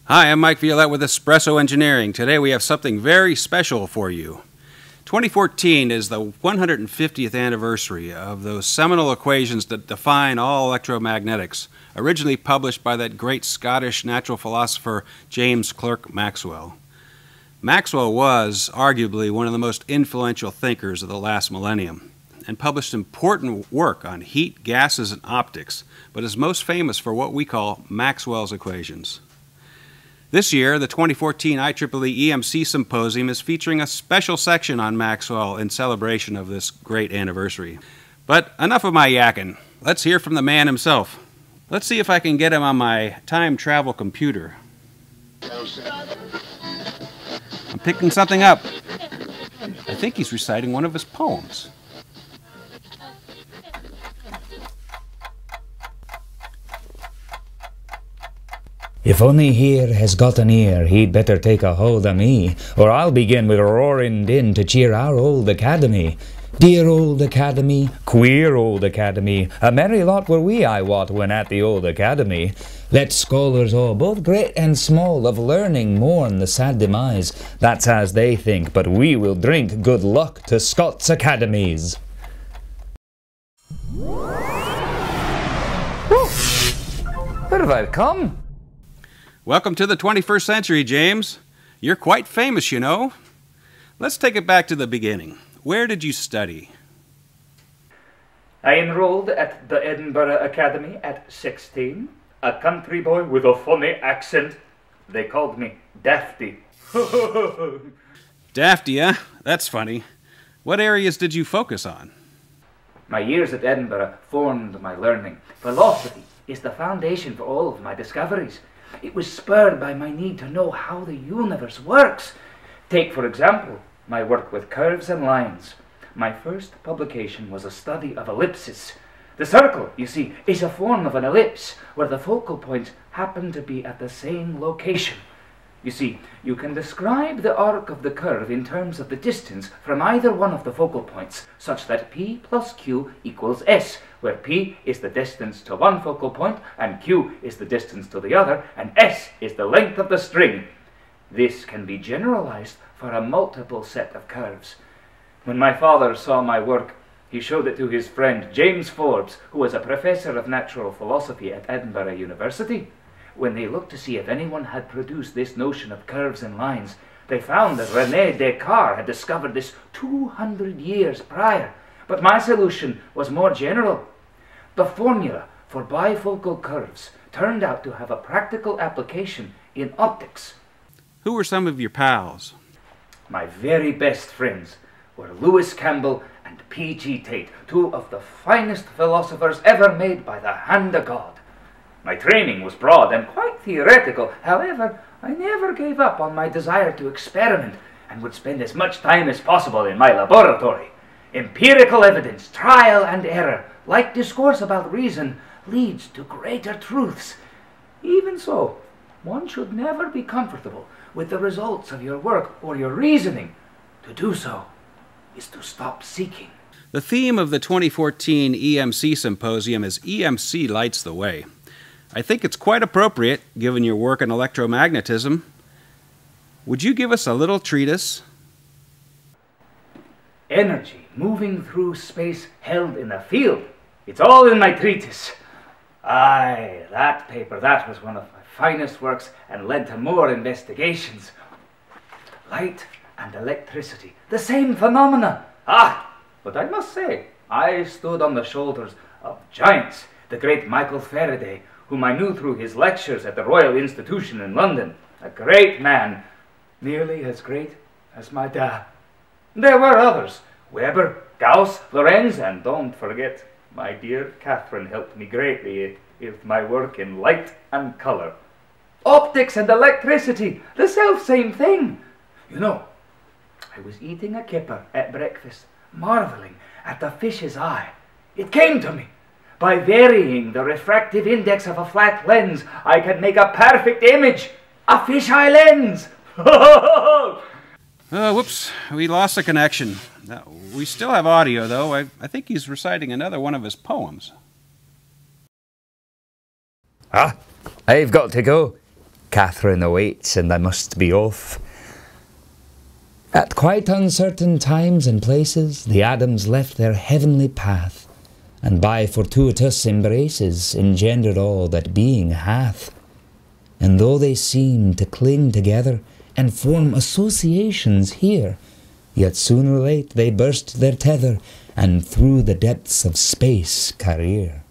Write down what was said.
Hi, I'm Mike Violette with Espresso Engineering. Today we have something very special for you. 2014 is the 150th anniversary of those seminal equations that define all electromagnetics, originally published by that great Scottish natural philosopher James Clerk Maxwell. Maxwell was arguably one of the most influential thinkers of the last millennium and published important work on heat, gases, and optics, but is most famous for what we call Maxwell's equations. This year, the 2014 IEEE EMC Symposium is featuring a special section on Maxwell in celebration of this great anniversary. But enough of my yakking. Let's hear from the man himself. Let's see if I can get him on my time travel computer. I'm picking something up. I think he's reciting one of his poems. If only here has got an ear, he'd better take a hold of me, or I'll begin with roaring din to cheer our old academy. Dear old academy, queer old academy, a merry lot were we, I wot, when at the old academy. Let scholars all, both great and small, of learning mourn the sad demise. That's as they think, but we will drink good luck to Scots academies. Whew. Where have I come? Welcome to the 21st century, James. You're quite famous, you know. Let's take it back to the beginning. Where did you study? I enrolled at the Edinburgh Academy at 16. A country boy with a funny accent. They called me Dafty. Dafty, eh? That's funny. What areas did you focus on? My years at Edinburgh formed my learning. Philosophy is the foundation for all of my discoveries. It was spurred by my need to know how the universe works. Take, for example, my work with curves and lines. My first publication was a study of ellipses. The circle, you see, is a form of an ellipse where the focal points happen to be at the same location. You see, you can describe the arc of the curve in terms of the distance from either one of the focal points, such that P plus Q equals S, where P is the distance to one focal point, and Q is the distance to the other, and S is the length of the string. This can be generalized for a multiple set of curves. When my father saw my work, he showed it to his friend James Forbes, who was a professor of natural philosophy at Edinburgh University. When they looked to see if anyone had produced this notion of curves and lines, they found that René Descartes had discovered this 200 years prior. But my solution was more general. The formula for bifocal curves turned out to have a practical application in optics. Who were some of your pals? My very best friends were Lewis Campbell and P.G. Tate, two of the finest philosophers ever made by the hand of God. My training was broad and quite theoretical. However, I never gave up on my desire to experiment and would spend as much time as possible in my laboratory. Empirical evidence, trial and error, like discourse about reason, leads to greater truths. Even so, one should never be comfortable with the results of your work or your reasoning. To do so is to stop seeking. The theme of the 2014 EMC Symposium is EMC Lights the Way. I think it's quite appropriate, given your work in electromagnetism. Would you give us a little treatise? Energy moving through space held in a field. It's all in my treatise. Aye, that paper, that was one of my finest works and led to more investigations. Light and electricity, the same phenomena. But I must say, I stood on the shoulders of giants. The great Michael Faraday, whom I knew through his lectures at the Royal Institution in London. A great man, nearly as great as my dad. There were others, Weber, Gauss, Lorentz, and don't forget, my dear Catherine helped me greatly with my work in light and colour. Optics and electricity, the self-same thing. You know, I was eating a kipper at breakfast, marvelling at the fish's eye. It came to me. By varying the refractive index of a flat lens, I can make a perfect image. A fisheye lens! Whoops, we lost the connection. We still have audio, though. I think he's reciting another one of his poems. I've got to go. Catherine awaits, and I must be off. At quite uncertain times and places, the atoms left their heavenly path, and by fortuitous embraces engendered all that being hath. And though they seem to cling together and form associations here, yet soon or late they burst their tether, and through the depths of space career.